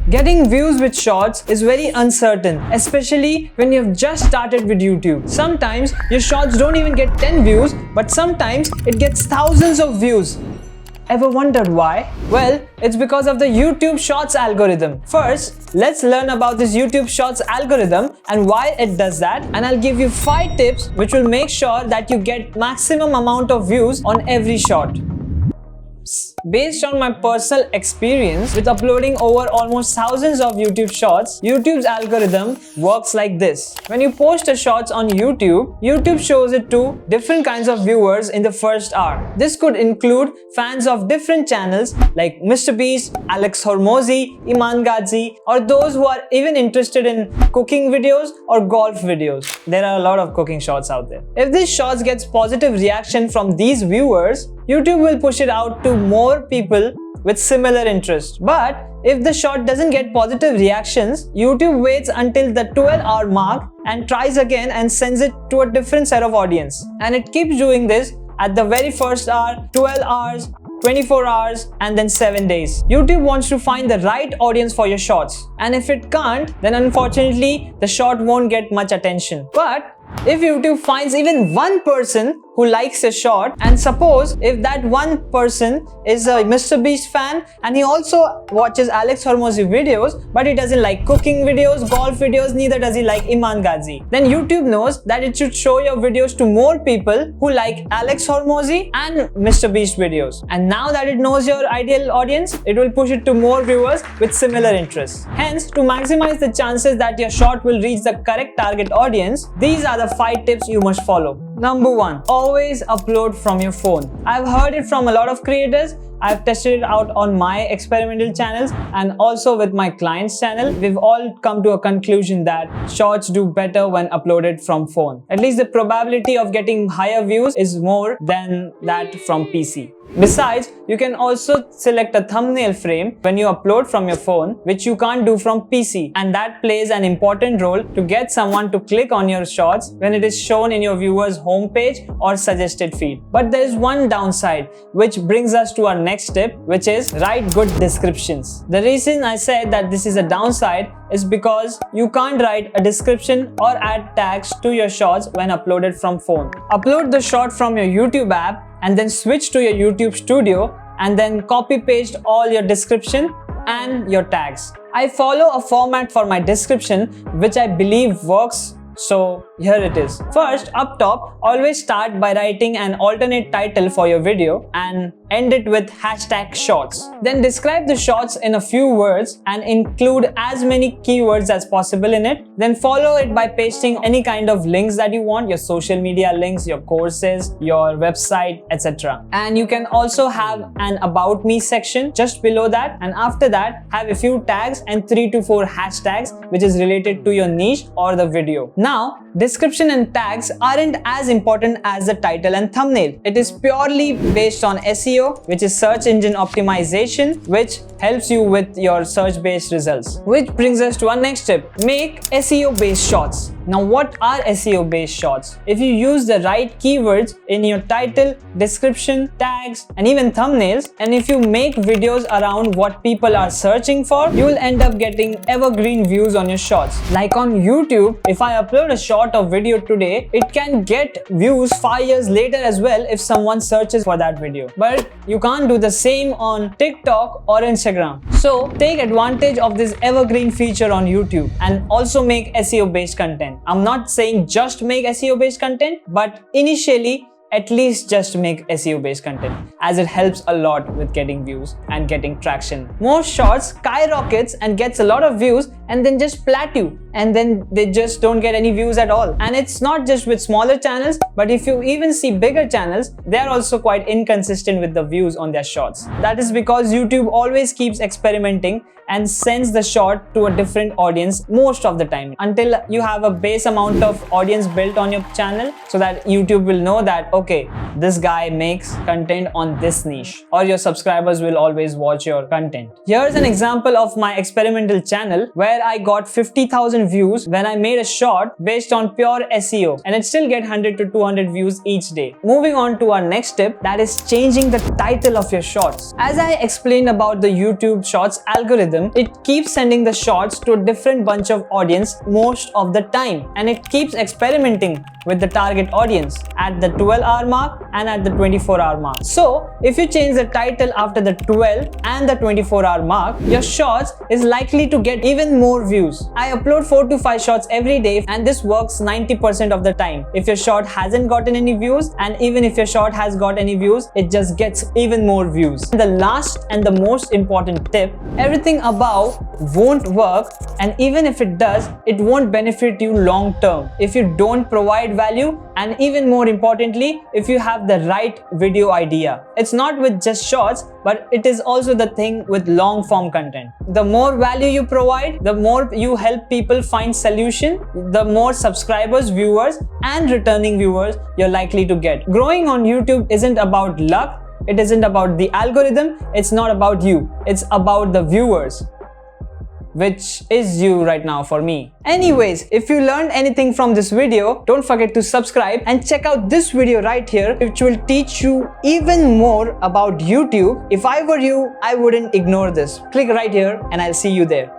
Getting views with shorts is very uncertain, especially when you have just started with YouTube. Sometimes your shorts don't even get 10 views, but sometimes it gets thousands of views. Ever wondered why? Well, it's because of the YouTube Shorts algorithm. First, let's learn about this YouTube Shorts algorithm and why it does that, and I'll give you 5 tips which will make sure that you get maximum amount of views on every short. Based on my personal experience with uploading over almost thousands of YouTube shorts, YouTube's algorithm works like this. When you post a shorts on YouTube, YouTube shows it to different kinds of viewers in the first hour. This could include fans of different channels like Mr. Beast, Alex Hormozi, Iman Ghazi, or those who are even interested in cooking videos or golf videos. There are a lot of cooking shorts out there. If this shorts gets positive reaction from these viewers, YouTube will push it out to more people with similar interest. But if the short doesn't get positive reactions, YouTube waits until the 12-hour mark and tries again and sends it to a different set of audience. And it keeps doing this at the very first hour, 12 hours, 24 hours, and then 7 days. YouTube wants to find the right audience for your shorts. And if it can't, then unfortunately, the short won't get much attention. But if YouTube finds even one person who likes a short, and suppose if that one person is a Mr. Beast fan and he also watches Alex Hormozi videos, but he doesn't like cooking videos, golf videos, neither does he like Iman Ghazi, then YouTube knows that it should show your videos to more people who like Alex Hormozi and Mr. Beast videos. And now that it knows your ideal audience, it will push it to more viewers with similar interests. Hence, to maximize the chances that your short will reach the correct target audience, these are the 5 tips you must follow. Number 1. Always upload from your phone. I've heard it from a lot of creators. I've tested it out on my experimental channels and also with my client's channel. We've all come to a conclusion that shorts do better when uploaded from phone. At least the probability of getting higher views is more than that from PC. Besides, you can also select a thumbnail frame when you upload from your phone, which you can't do from PC, and that plays an important role to get someone to click on your shorts when it is shown in your viewer's homepage or suggested feed. But there is one downside, which brings us to our next tip, which is write good descriptions. The reason I said that this is a downside is because you can't write a description or add tags to your shorts when uploaded from phone. Upload the short from your YouTube app and then switch to your YouTube studio and then copy paste all your description and your tags. I follow a format for my description which I believe works, so here it is. First, up top, always start by writing an alternate title for your video and end it with #shorts. Then describe the shorts in a few words and include as many keywords as possible in it. Then follow it by pasting any kind of links that you want, your social media links, your courses, your website, etc. And you can also have an about me section just below that, and after that have a few tags and 3 to 4 hashtags which is related to your niche or the video. Now, description and tags aren't as important as the title and thumbnail. It is purely based on SEO, which is search engine optimization, which helps you with your search-based results. Which brings us to our next tip. Make SEO-based shorts. Now, what are SEO-based shorts? If you use the right keywords in your title, description, tags, and even thumbnails, and if you make videos around what people are searching for, you will end up getting evergreen views on your shorts. Like on YouTube, if I upload a short of video today, it can get views 5 years later as well if someone searches for that video. But you can't do the same on TikTok or Instagram. So take advantage of this evergreen feature on YouTube and also make SEO-based content. I'm not saying just make SEO-based content, but initially at least just make SEO-based content, as it helps a lot with getting views and getting traction. Most shorts skyrockets and gets a lot of views and then just plateau, and then they just don't get any views at all. And it's not just with smaller channels, but if you even see bigger channels, they're also quite inconsistent with the views on their shorts. That is because YouTube always keeps experimenting and sends the short to a different audience most of the time until you have a base amount of audience built on your channel, so that YouTube will know that, okay, this guy makes content on this niche, or your subscribers will always watch your content. Here's an example of my experimental channel where I got 50,000 1000 views when I made a short based on pure SEO, and it still get 100 to 200 views each day. Moving on to our next tip, that is changing the title of your shorts. As I explained about the YouTube Shorts algorithm, it keeps sending the shorts to a different bunch of audience most of the time, and it keeps experimenting with the target audience at the 12-hour mark and at the 24-hour mark. So if you change the title after the 12 and the 24-hour mark, your shorts is likely to get even more views. I upload 4 to 5 shorts every day, and this works 90% of the time. If your short hasn't gotten any views, and even if your short has got any views, it just gets even more views. The last and the most important tip, everything above won't work, and even if it does, it won't benefit you long term if you don't provide value, and even more importantly, if you have the right video idea. It's not with just shorts, but it is also the thing with long form content. The more value you provide, the more you help people find solution, the more subscribers, viewers and returning viewers you're likely to get. Growing on YouTube isn't about luck, it isn't about the algorithm, it's not about you, it's about the viewers, which is you right now for me. Anyways, if you learned anything from this video, don't forget to subscribe and check out this video right here, which will teach you even more about YouTube. If I were you, I wouldn't ignore this. Click right here and I'll see you there.